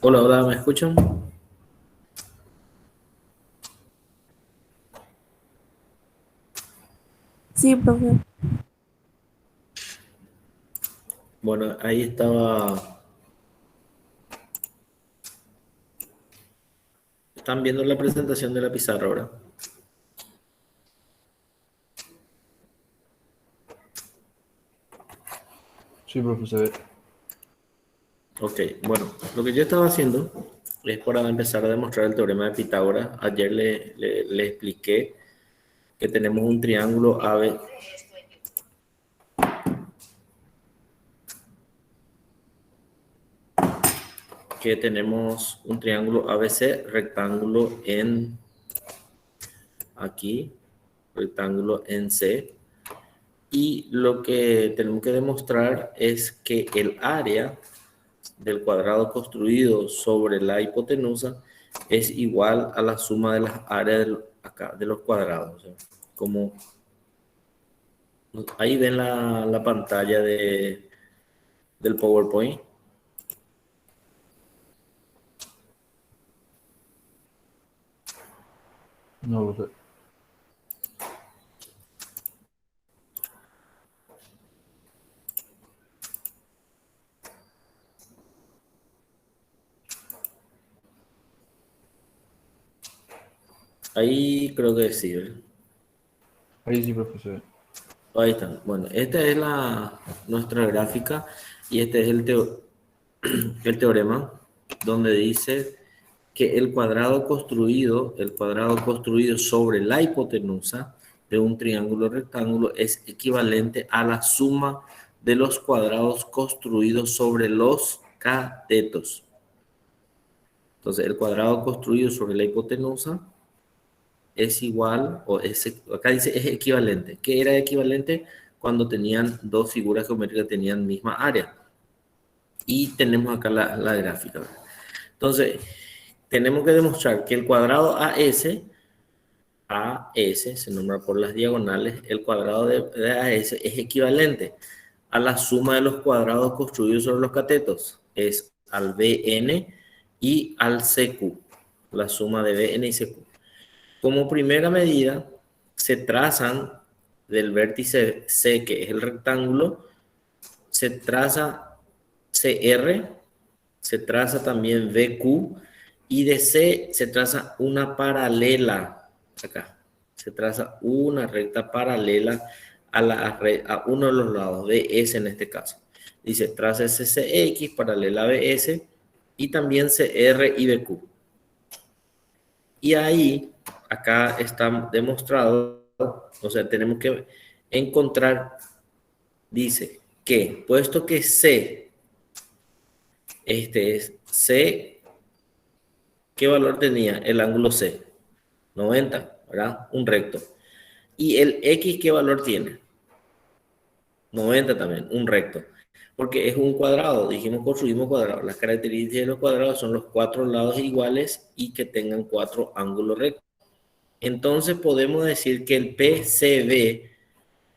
Hola, hola, ¿me escuchan? Sí, profe. Bueno, ahí estaba. Están viendo la presentación de la pizarra ahora. Sí, profesor. Ok, bueno, lo que yo estaba haciendo es para empezar a demostrar el teorema de Pitágoras. Ayer le expliqué que tenemos un triángulo AB, que tenemos un triángulo ABC, rectángulo en aquí, rectángulo en C. Y lo que tenemos que demostrar es que el área del cuadrado construido sobre la hipotenusa es igual a la suma de las áreas acá, de los cuadrados. ¿Sí? Como ahí ven la pantalla del PowerPoint. No, profesor. Ahí creo que sí. ¿Verdad? Ahí sí, profesor. Ahí están. Bueno, esta es nuestra gráfica y este es el teorema donde dice que el cuadrado construido sobre la hipotenusa de un triángulo rectángulo es equivalente a la suma de los cuadrados construidos sobre los catetos. Entonces, el cuadrado construido sobre la hipotenusa es igual, acá dice es equivalente. ¿Qué era equivalente? Cuando tenían dos figuras geométricas, tenían misma área. Y tenemos acá la gráfica. Entonces, tenemos que demostrar que el cuadrado AS se nombra por las diagonales, el cuadrado de AS es equivalente a la suma de los cuadrados construidos sobre los catetos, es al BN y al CQ, la suma de BN y CQ. Como primera medida, se trazan del vértice C, que es el rectángulo, se traza CR, se traza también VQ y de C se traza una paralela acá. Se traza una recta paralela a uno de los lados, BS en este caso. Dice, traza CX paralela a BS y también CR y BQ. Y ahí, acá está demostrado, o sea, tenemos que encontrar, dice, que puesto que C, este es C, ¿qué valor tenía el ángulo C? 90, ¿verdad? Un recto. ¿Y el X qué valor tiene? 90 también, un recto. Porque es un cuadrado, dijimos construimos cuadrados. Las características de los cuadrados son los cuatro lados iguales y que tengan cuatro ángulos rectos. Entonces podemos decir que el PCB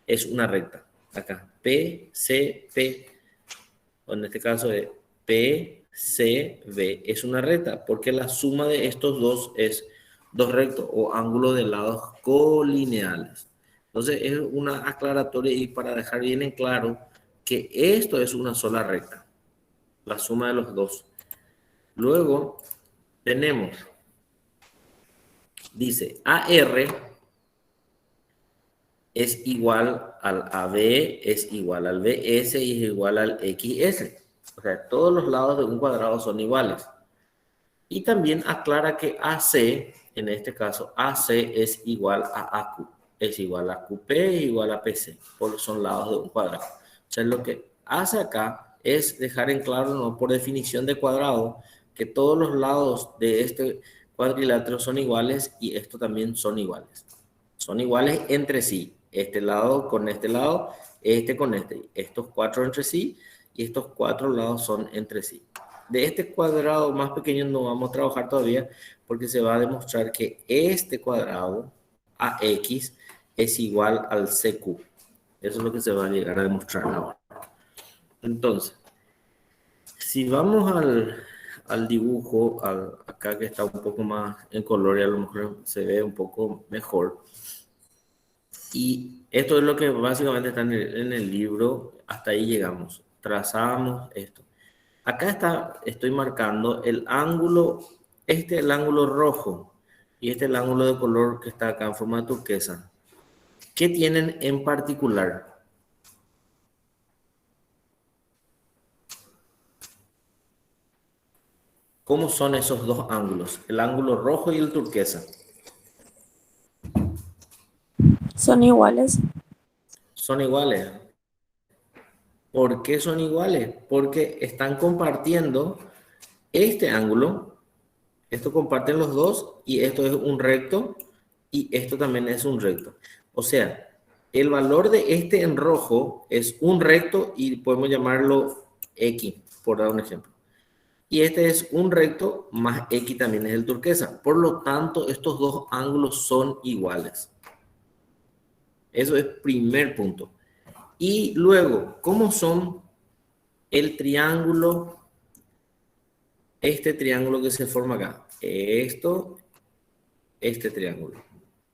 es una recta. Acá, PCP, o en este caso es PCB, es una recta, porque la suma de estos dos es dos rectos o ángulos de lados colineales. Entonces es una aclaratoria y para dejar bien en claro que esto es una sola recta, la suma de los dos. Luego tenemos, dice AR es igual al AB, es igual al BS y es igual al XS. O sea, todos los lados de un cuadrado son iguales. Y también aclara que AC, en este caso, AC es igual a AQ. Es igual a QP, es igual a PC, porque son lados de un cuadrado. O sea, lo que hace acá es dejar en claro, ¿no? Por definición de cuadrado, que todos los lados de este cuadrilátero son iguales y esto también son iguales. Son iguales entre sí. Este lado con este lado, este con este. Estos cuatro entre sí y estos cuatro lados son entre sí. De este cuadrado más pequeño no vamos a trabajar todavía porque se va a demostrar que este cuadrado AX es igual al CQ. Eso es lo que se va a llegar a demostrar ahora. Entonces, si vamos al dibujo, acá que está un poco más en color y a lo mejor se ve un poco mejor. Y esto es lo que básicamente está en el libro, hasta ahí llegamos. Trazamos esto. Acá estoy marcando el ángulo, este es el ángulo rojo y este es el ángulo de color que está acá en forma de turquesa. ¿Qué tienen en particular? ¿Cómo son esos dos ángulos? El ángulo rojo y el turquesa. Son iguales. Son iguales. ¿Por qué son iguales? Porque están compartiendo este ángulo, esto comparten los dos y esto es un recto y esto también es un recto. O sea, el valor de este en rojo es un recto y podemos llamarlo X, por dar un ejemplo. Y este es un recto más X también es el turquesa. Por lo tanto, estos dos ángulos son iguales. Eso es primer punto. Y luego, ¿cómo son el triángulo? Este triángulo que se forma acá. Este triángulo.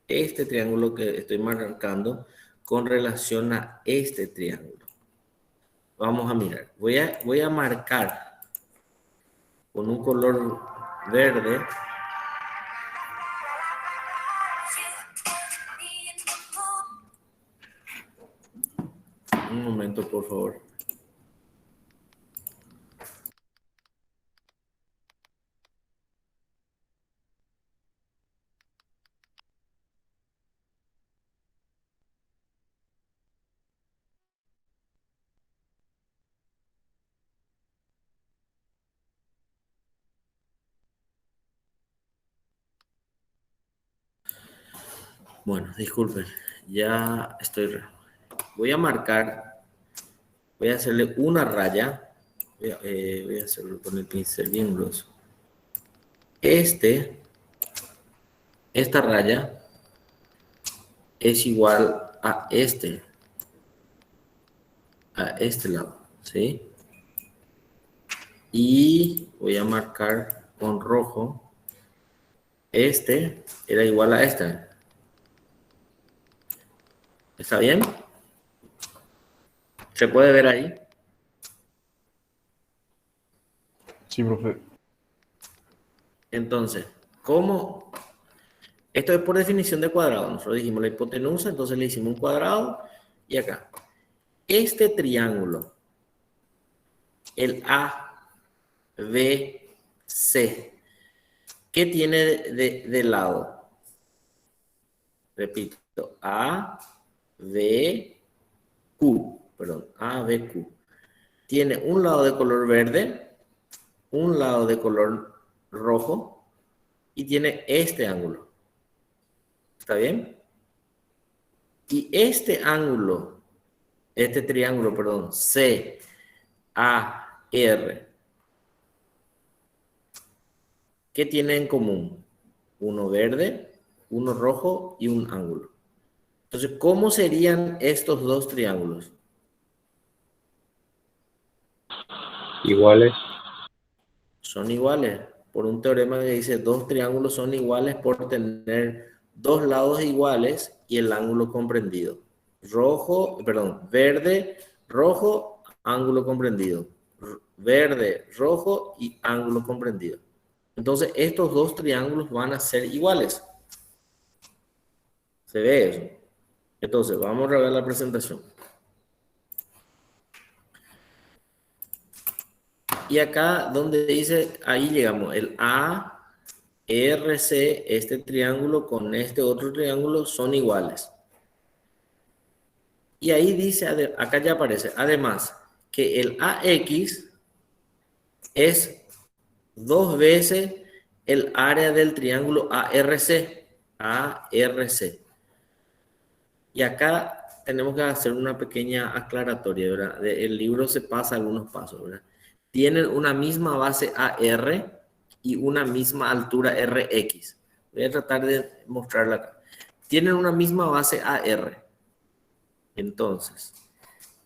Este triángulo que estoy marcando con relación a este triángulo. Vamos a mirar. Voy a marcar con un color verde. Un momento, por favor. Bueno, disculpen. Ya estoy. Voy a marcar. Voy a hacerle una raya. Voy a hacerlo con el pincel bien grueso. Esta raya es igual a este lado, ¿sí? Y voy a marcar con rojo, este era igual a este. ¿Está bien? ¿Se puede ver ahí? Sí, profe. Entonces, ¿cómo? Esto es por definición de cuadrado. Nosotros dijimos la hipotenusa, entonces le hicimos un cuadrado y acá. Este triángulo, el ABC, ¿qué tiene de lado? Repito, ABQ. Tiene un lado de color verde, un lado de color rojo y tiene este ángulo. ¿Está bien? Y este ángulo, este triángulo, perdón, CAR, ¿qué tiene en común? Uno verde, uno rojo y un ángulo. Entonces, ¿cómo serían estos dos triángulos? Iguales. Son iguales. Por un teorema que dice dos triángulos son iguales por tener dos lados iguales y el ángulo comprendido. Verde, rojo, ángulo comprendido. Verde, rojo y ángulo comprendido. Entonces, estos dos triángulos van a ser iguales. ¿Se ve eso? Entonces, vamos a ver la presentación. Y acá donde dice, ahí llegamos, el ARC, este triángulo con este otro triángulo son iguales. Y ahí dice, acá ya aparece, además, que el AX es dos veces el área del triángulo ARC. ARC. Y acá tenemos que hacer una pequeña aclaratoria, ¿verdad? El libro se pasa algunos pasos, ¿verdad? Tienen una misma base AR y una misma altura RX. Voy a tratar de mostrarla acá. Tienen una misma base AR. Entonces,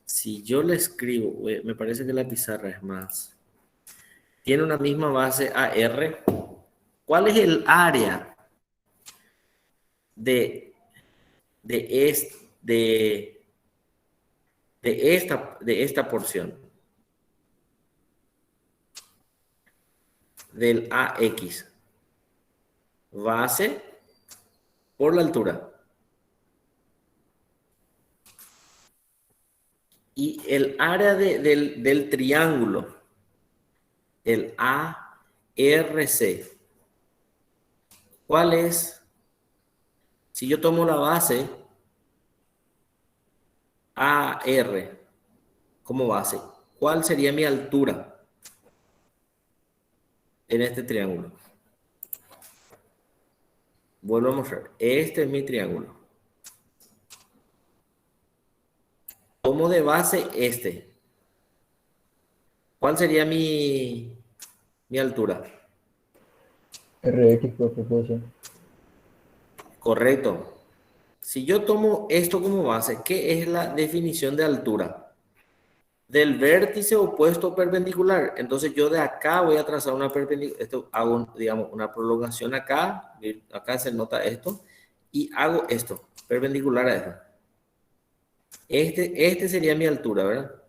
si yo le escribo, me parece que la pizarra es más. tiene una misma base AR. ¿Cuál es el área de esta porción? Del AX. Base por la altura. Y el área del triángulo, el ARC. ¿Cuál es? Si yo tomo la base AR como base, ¿cuál sería mi altura en este triángulo? Vuelvo a mostrar. Este es mi triángulo. Tomo de base este. ¿Cuál sería mi altura? RX, profe, puede ser. Correcto. Si yo tomo esto como base, ¿qué es la definición de altura? Del vértice opuesto perpendicular. Entonces yo de acá voy a trazar una perpendicular. Esto hago, digamos, una prolongación acá. Acá se nota esto. Y hago esto, perpendicular a esto. Este sería mi altura, ¿verdad?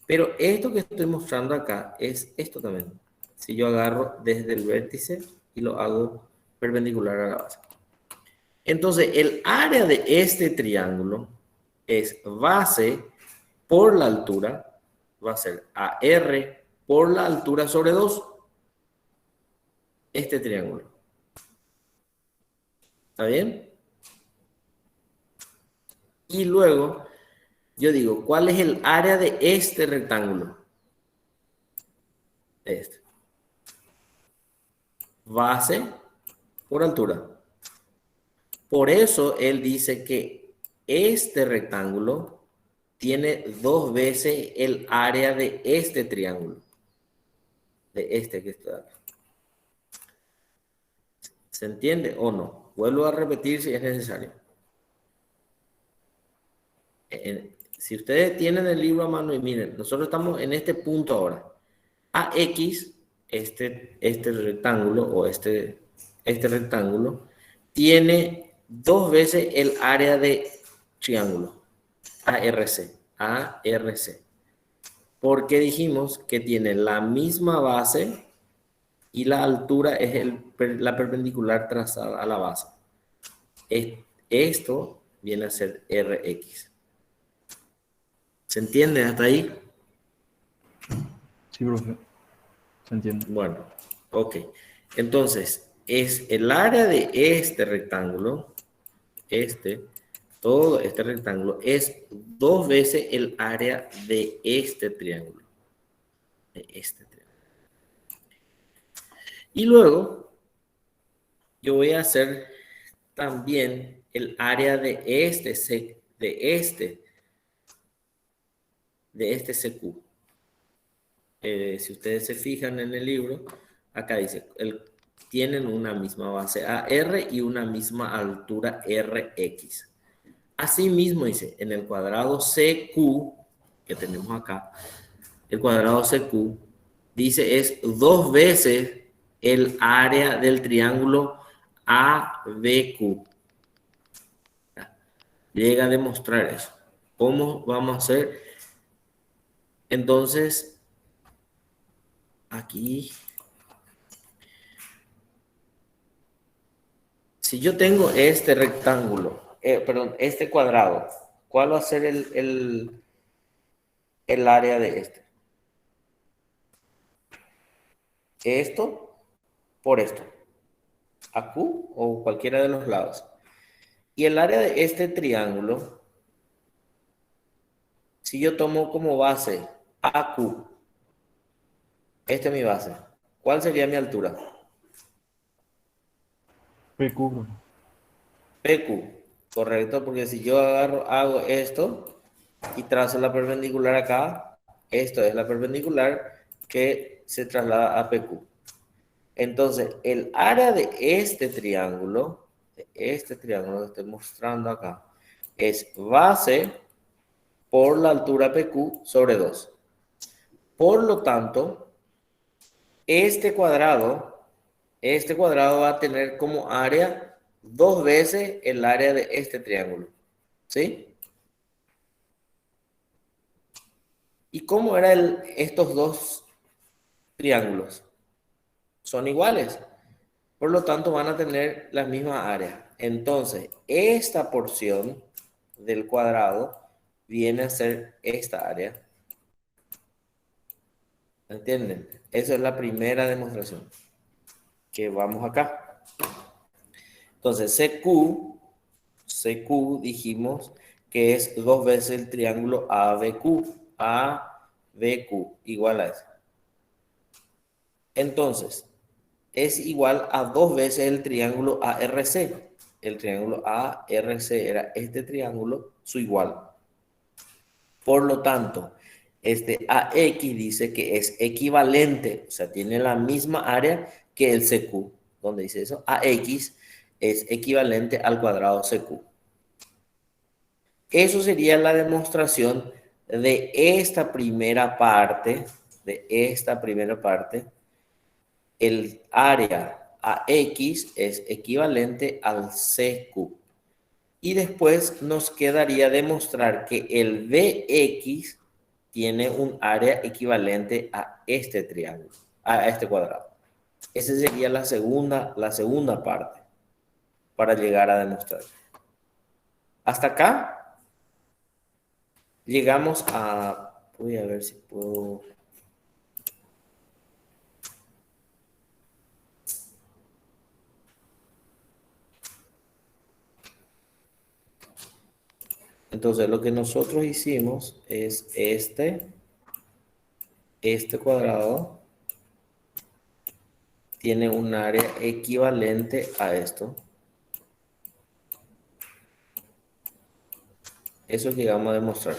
Pero esto que estoy mostrando acá es esto también. Si yo agarro desde el vértice y lo hago perpendicular a la base. Entonces, el área de este triángulo es base por la altura, va a ser AR por la altura sobre 2, este triángulo. ¿Está bien? Y luego, yo digo, ¿cuál es el área de este rectángulo? Este. Base por altura. Por eso él dice que este rectángulo tiene 2 veces el área de este triángulo. De este que está acá. ¿Se entiende o no? Vuelvo a repetir si es necesario. Si ustedes tienen el libro a mano y miren, nosotros estamos en este punto ahora. AX, este rectángulo o este rectángulo, tiene 2 veces el área de triángulo. ARC. Porque dijimos que tiene la misma base y la altura es la perpendicular trazada a la base. Esto viene a ser RX. ¿Se entiende hasta ahí? Sí, profe. Se entiende. Bueno, ok. Entonces, es el área de este rectángulo, todo este rectángulo, es 2 veces el área de este triángulo. Y luego, yo voy a hacer también el área de este CQ. Si ustedes se fijan en el libro, acá dice, tienen una misma base AR y una misma altura RX. Asimismo, dice, en el cuadrado CQ, que tenemos acá, el cuadrado CQ, dice, es 2 veces el área del triángulo ABQ. Llega a demostrar eso. ¿Cómo vamos a hacer? Entonces, aquí, si yo tengo este rectángulo, perdón, este cuadrado, ¿cuál va a ser el área de este? Esto por esto. AQ o cualquiera de los lados. Y el área de este triángulo, si yo tomo como base AQ, esta es mi base, ¿cuál sería mi altura? PQ, profe. PQ, correcto, porque si yo hago esto y trazo la perpendicular acá, esto es la perpendicular que se traslada a PQ. Entonces, el área de este triángulo que estoy mostrando acá, es base por la altura PQ sobre 2. Por lo tanto, Este cuadrado va a tener como área 2 veces el área de este triángulo. ¿Sí? ¿Y cómo eran estos dos triángulos? Son iguales. Por lo tanto, van a tener la misma área. Entonces, esta porción del cuadrado viene a ser esta área. ¿Entienden? Esa es la primera demostración que vamos acá. Entonces, CQ dijimos que es 2 veces el triángulo ABQ. ABQ igual a eso. Entonces, es igual a 2 veces el triángulo ARC. El triángulo ARC era este triángulo, su igual. Por lo tanto, este AX dice que es equivalente, o sea, tiene la misma área que el CQ. ¿Dónde dice eso? AX es equivalente al cuadrado CQ. Eso sería la demostración de esta primera parte, el área AX es equivalente al CQ. Y después nos quedaría demostrar que el BX tiene un área equivalente a este triángulo, a este cuadrado. Esa sería la segunda parte para llegar a demostrar. Hasta acá llegamos a... Voy a ver si puedo... Entonces, lo que nosotros hicimos es este cuadrado tiene un área equivalente a esto. Eso llegamos a demostrar.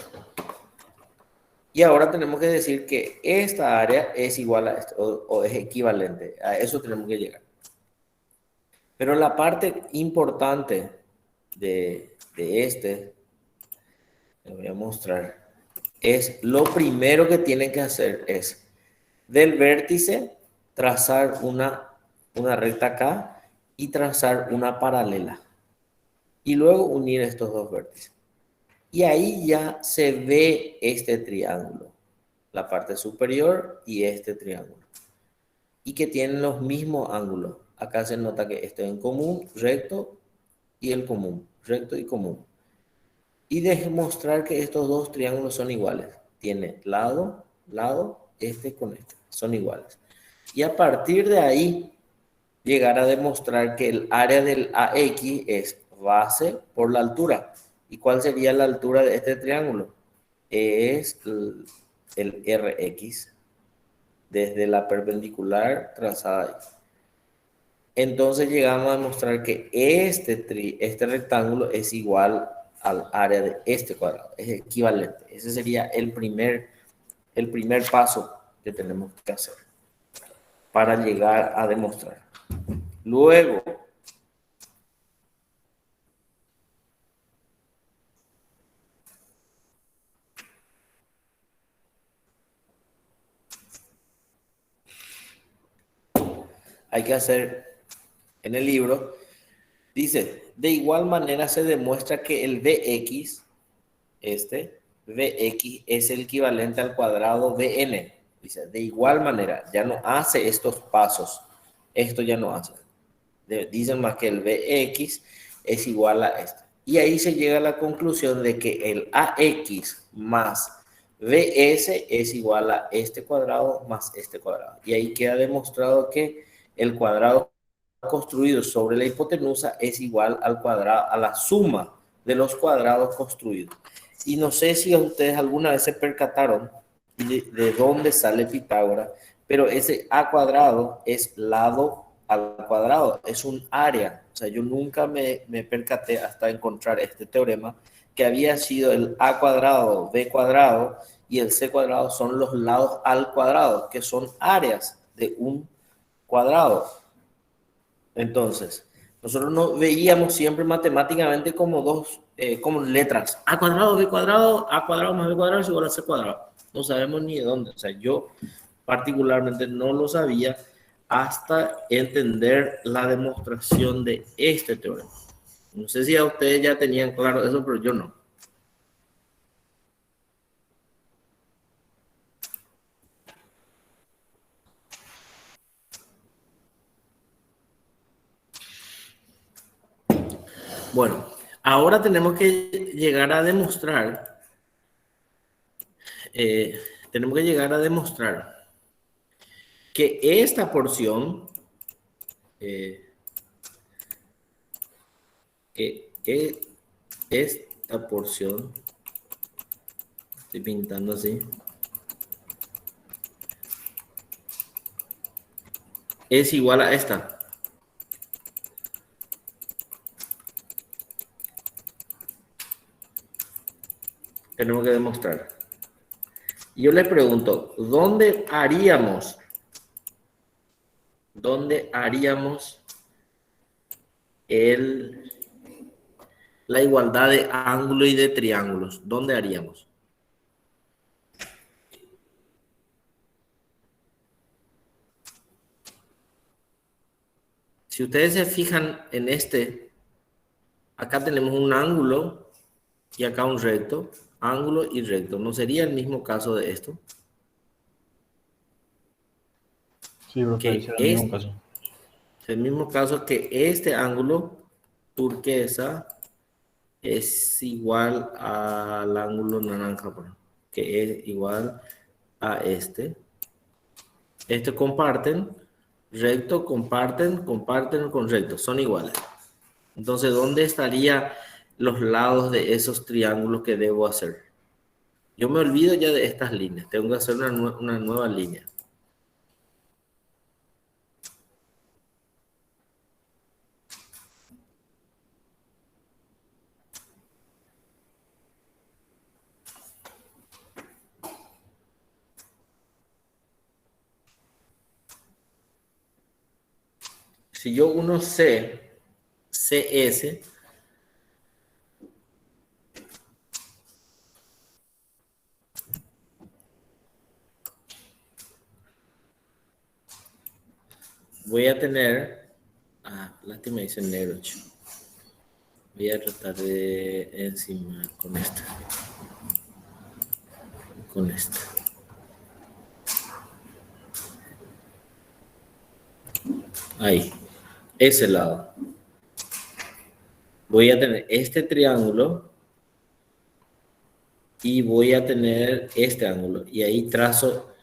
Y ahora tenemos que decir que esta área es igual a esto, o es equivalente. A eso tenemos que llegar. Pero la parte importante de este, le voy a mostrar, es lo primero que tienen que hacer es del vértice trazar una recta acá y trazar una paralela. Y luego unir estos dos vértices. Y ahí ya se ve este triángulo, la parte superior y este triángulo. Y que tienen los mismos ángulos. Acá se nota que esto es en común, recto y el común, recto y común. Y demostrar que estos dos triángulos son iguales. Tiene lado, este con este, son iguales. Y a partir de ahí, llegar a demostrar que el área del AX es base por la altura. ¿Y cuál sería la altura de este triángulo? Es el RX desde la perpendicular trazada ahí. Entonces llegamos a demostrar que este rectángulo es igual al área de este cuadrado, es equivalente. Ese sería el primer paso que tenemos que hacer para llegar a demostrar. Luego, hay que hacer en el libro, dice, de igual manera se demuestra que el VX, VX es el equivalente al cuadrado VN. Dice, de igual manera, ya no hace estos pasos. Esto ya no hace. Dicen más que el VX es igual a esto. Y ahí se llega a la conclusión de que el AX más VS es igual a este cuadrado más este cuadrado. Y ahí queda demostrado que el cuadrado construido sobre la hipotenusa es igual al cuadrado, a la suma de los cuadrados construidos. Y no sé si ustedes alguna vez se percataron de dónde sale Pitágoras, pero ese a cuadrado es lado al cuadrado, es un área. O sea, yo nunca me percaté hasta encontrar este teorema que había sido el a cuadrado, b cuadrado y el c cuadrado son los lados al cuadrado, que son áreas de un cuadrado. Entonces, nosotros nos veíamos siempre matemáticamente como dos, como letras. A cuadrado más b cuadrado es igual a c cuadrado. No sabemos ni de dónde. O sea, yo particularmente no lo sabía hasta entender la demostración de este teorema. No sé si a ustedes ya tenían claro eso, pero yo no. Bueno, ahora tenemos que llegar a demostrar, que esta porción, esta porción, estoy pintando así, es igual a esta. Tenemos que demostrar. Yo le pregunto, ¿dónde haríamos la igualdad de ángulo y de triángulos? ¿Dónde haríamos? Si ustedes se fijan en acá tenemos un ángulo y acá un recto, ángulo y recto. ¿No sería el mismo caso de esto? Sí, profe, Que ese era el mismo caso. el mismo caso que este ángulo turquesa es igual al ángulo naranja, que es igual a este. Comparten, recto, comparten con recto, son iguales. Entonces, ¿dónde estarían los lados de esos triángulos que debo hacer? Yo me olvido ya de estas líneas, tengo que hacer una nueva línea. Si yo uno CS, voy a tener, lástima dice negro, chico. Voy a tratar de encimar con esta. Ahí, ese lado. Voy a tener este triángulo y voy a tener este ángulo. Y ahí trazo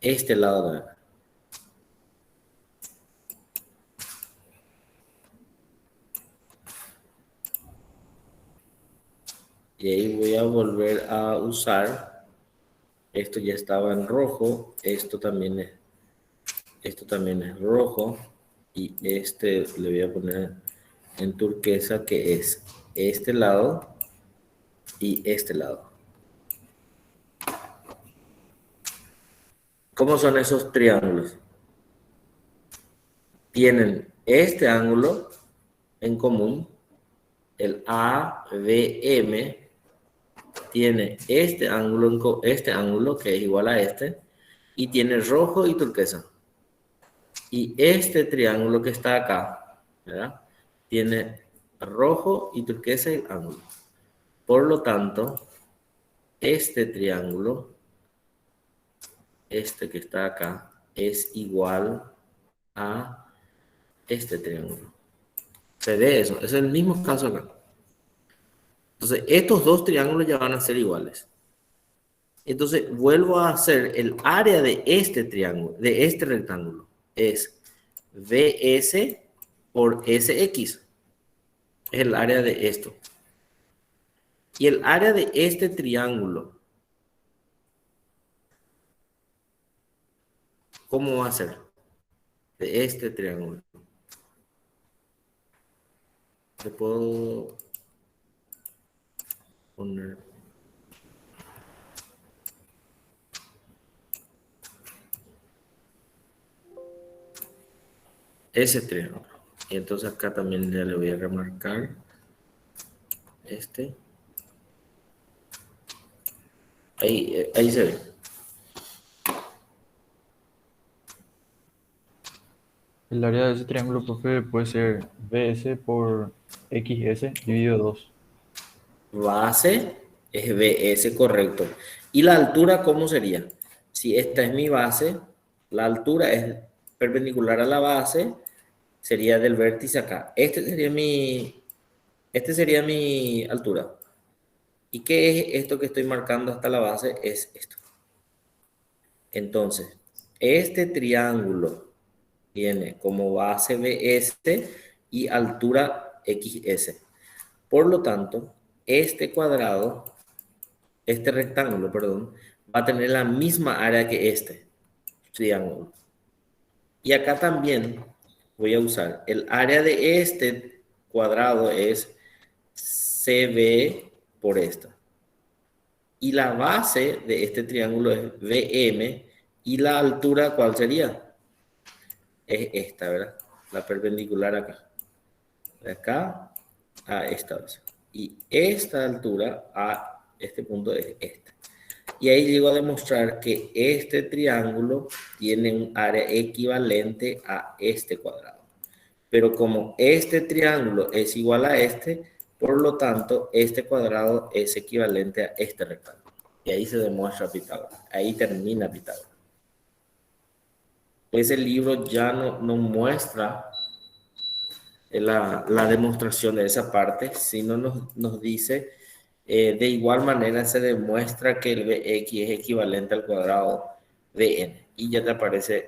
este lado de acá. Y ahí voy a volver a usar. Esto ya estaba en rojo. Esto también es rojo. Y este le voy a poner en turquesa, que es este lado y este lado. ¿Cómo son esos triángulos? Tienen este ángulo en común, el ABM tiene este ángulo que es igual a este, y tiene rojo y turquesa. Y este triángulo que está acá, ¿verdad? Tiene rojo y turquesa el ángulo. Por lo tanto, este triángulo, este que está acá, es igual a este triángulo. Se ve eso, es el mismo caso acá. Entonces, estos dos triángulos ya van a ser iguales. Entonces, vuelvo a hacer el área de este triángulo, de este rectángulo. Es VS por SX. Es el área de esto. Y el área de este triángulo, ¿cómo va a ser? De este triángulo. Le puedo poner... ese triángulo. Y entonces acá también ya le voy a remarcar este. Ahí se ve. El área de ese triángulo, profe, puede ser BS por XS dividido 2. Base es BS, correcto. ¿Y la altura cómo sería? Si esta es mi base, la altura es perpendicular a la base, sería del vértice acá. Este sería mi altura. ¿Y qué es esto que estoy marcando hasta la base? Es esto. Entonces, este triángulo tiene como base BS y altura XS. Por lo tanto, este cuadrado, este rectángulo, perdón, va a tener la misma área que este triángulo. Y acá también voy a usar el área de este cuadrado es CB por esta. Y la base de este triángulo es VM. ¿Y la altura cuál sería? Es esta, ¿verdad? La perpendicular acá. De acá a esta base. Y esta altura a este punto es esta. Y ahí llego a demostrar que este triángulo tiene un área equivalente a este cuadrado. Pero como este triángulo es igual a este, por lo tanto, este cuadrado es equivalente a este rectángulo. Y ahí se demuestra Pitágoras. Ahí termina Pitágoras. Ese libro ya no muestra la demostración de esa parte, sino nos dice, de igual manera se demuestra que el Bx es equivalente al cuadrado de n. Y ya te aparece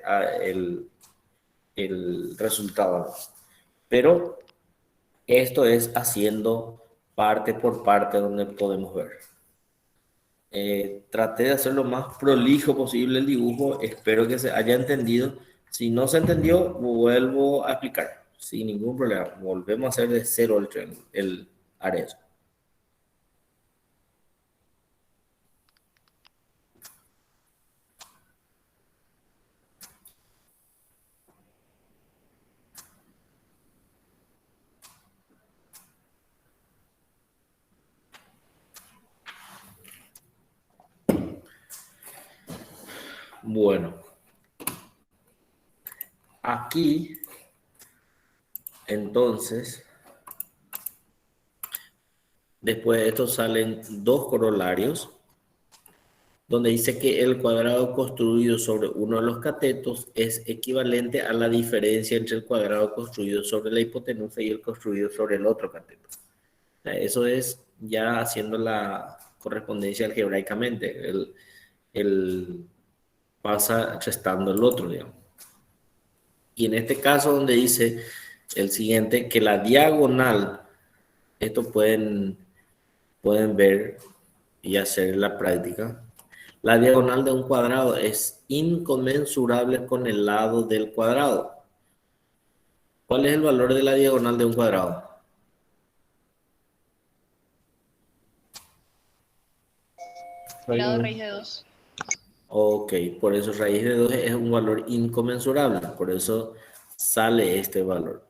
el resultado. Pero esto es haciendo parte por parte donde podemos ver. Traté de hacer lo más prolijo posible el dibujo. Espero que se haya entendido. Si no se entendió, vuelvo a explicar. Sin ningún problema. Volvemos a hacer de cero el triángulo, el área. Bueno. Aquí, entonces, después de esto salen dos corolarios, donde dice que el cuadrado construido sobre uno de los catetos es equivalente a la diferencia entre el cuadrado construido sobre la hipotenusa y el construido sobre el otro cateto. Eso es ya haciendo la correspondencia algebraicamente. El pasa restando el otro, digamos. Y en este caso donde dice el siguiente, que la diagonal, esto pueden ver y hacer la práctica. La diagonal de un cuadrado es inconmensurable con el lado del cuadrado. ¿Cuál es el valor de la diagonal de un cuadrado? Grado raíz de 2. Ok, por eso raíz de 2 es un valor inconmensurable, por eso sale este valor.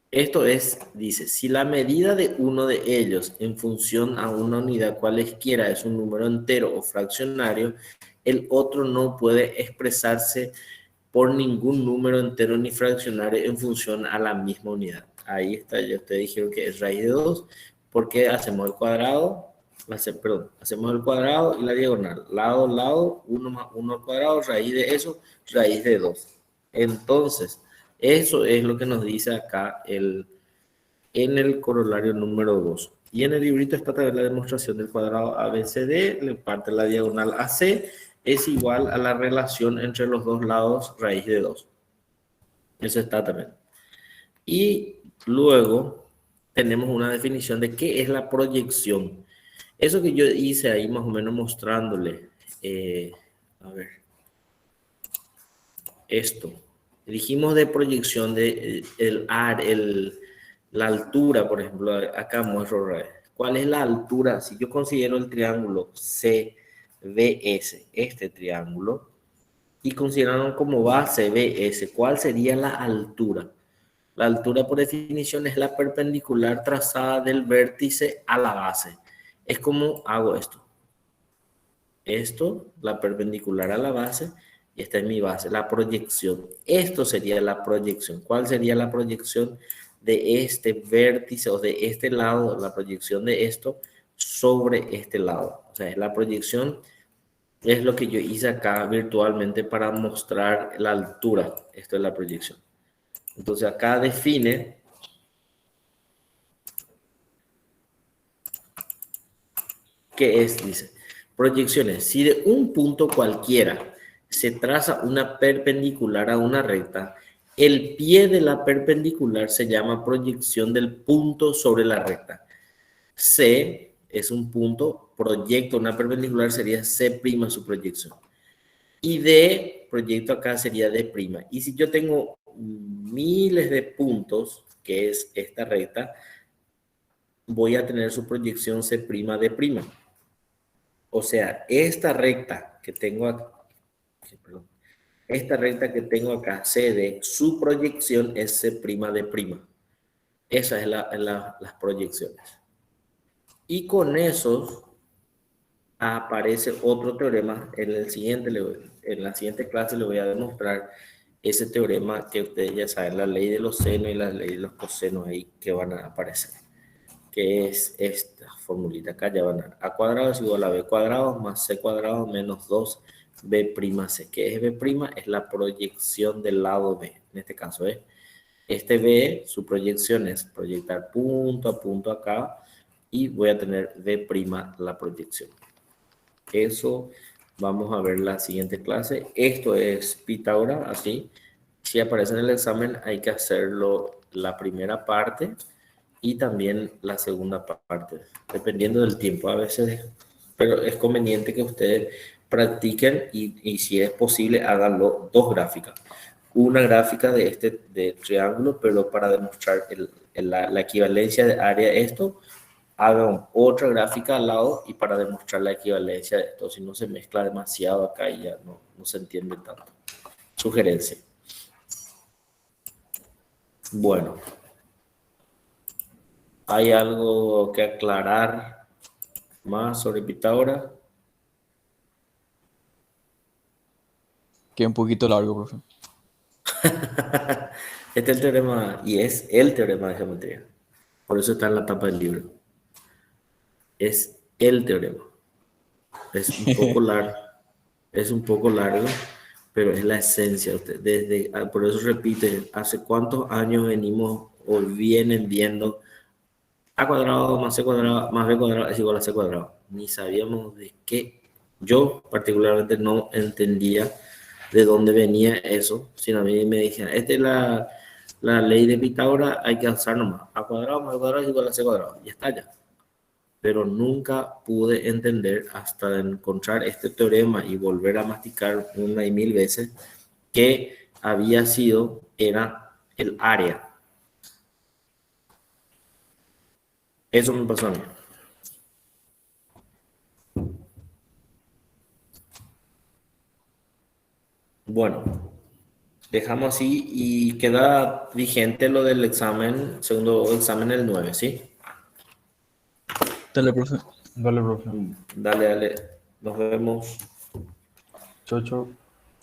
Esto es, dice, si la medida de uno de ellos en función a una unidad cualesquiera es un número entero o fraccionario, el otro no puede expresarse por ningún número entero ni fraccionario en función a la misma unidad. Ahí está, ya ustedes dijeron que es raíz de 2, porque hacemos el cuadrado, hacemos el cuadrado y la diagonal, lado, lado, 1 más 1 al cuadrado, raíz de eso, raíz de 2. Entonces, eso es lo que nos dice acá en el corolario número 2. Y en el librito está también la demostración del cuadrado ABCD, le parte la diagonal AC, es igual a la relación entre los dos lados, raíz de 2. Eso está también. Y luego tenemos una definición de qué es la proyección. Eso que yo hice ahí más o menos mostrándole, a ver, esto. Dijimos de proyección de la altura, por ejemplo, acá muestro, ¿cuál es la altura? Si yo considero el triángulo CBS, este triángulo, y consideraron como base BS, ¿cuál sería la altura? La altura por definición es la perpendicular trazada del vértice a la base. Es como hago esto. Esto, la perpendicular a la base, Y esta es mi base, la proyección. Esto sería la proyección. ¿Cuál sería la proyección de este vértice o de este lado? La proyección de esto sobre este lado. O sea, es la proyección, es lo que yo hice acá virtualmente para mostrar la altura. Esto es la proyección. Entonces acá define qué es, dice, proyecciones. Si de un punto cualquiera se traza una perpendicular a una recta, el pie de la perpendicular se llama proyección del punto sobre la recta. C es un punto, proyecto una perpendicular sería C' su proyección. Y D, proyecto acá sería D'. Y si yo tengo miles de puntos, que es esta recta, voy a tener su proyección C' D'. O sea, esta recta que tengo acá, esta recta que tengo acá, CD, su proyección es C' D'. Esas es las proyecciones. Y con eso aparece otro teorema. En la siguiente clase le voy a demostrar ese teorema que ustedes ya saben, la ley de los senos y la ley de los cosenos ahí que van a aparecer. Que es esta formulita acá, ya van a cuadrado es igual a b cuadrado más c cuadrado menos 2b'(c). ¿Qué es b'? Es la proyección del lado b. En este caso es este b, su proyección es proyectar punto a punto acá y voy a tener b' la proyección. Eso vamos a ver la siguiente clase. Esto es Pitágoras, así. Si aparece en el examen hay que hacerlo la primera parte y también la segunda parte, dependiendo del tiempo a veces, pero es conveniente que ustedes practiquen y si es posible háganlo dos gráficas. Una gráfica de triángulo, pero para demostrar la equivalencia de área de esto, hagan otra gráfica al lado y para demostrar la equivalencia de esto, si no se mezcla demasiado acá y ya no se entiende tanto. Sugerencia. Bueno. ¿Hay algo que aclarar más sobre Pitágoras? Queda un poquito largo, profe. Este es el teorema, y es el teorema de geometría. Por eso está en la tapa del libro. Es el teorema. Es un poco largo, pero es la esencia. Por eso repite, ¿hace cuántos años venimos o vienen viendo a cuadrado más c cuadrado más b cuadrado es igual a c cuadrado? Ni sabíamos de qué. Yo particularmente no entendía de dónde venía eso, sino a mí me decían, esta es la ley de Pitágoras, hay que usar nomás. A cuadrado más b cuadrado es igual a c cuadrado. Ya está ya. Pero nunca pude entender hasta encontrar este teorema y volver a masticar una y mil veces que era el área. Eso me pasó a mí. Bueno, dejamos así y queda vigente lo del examen, segundo examen el 9, ¿sí? Dale, profe. Dale, profe. Dale, nos vemos. Chau, chau.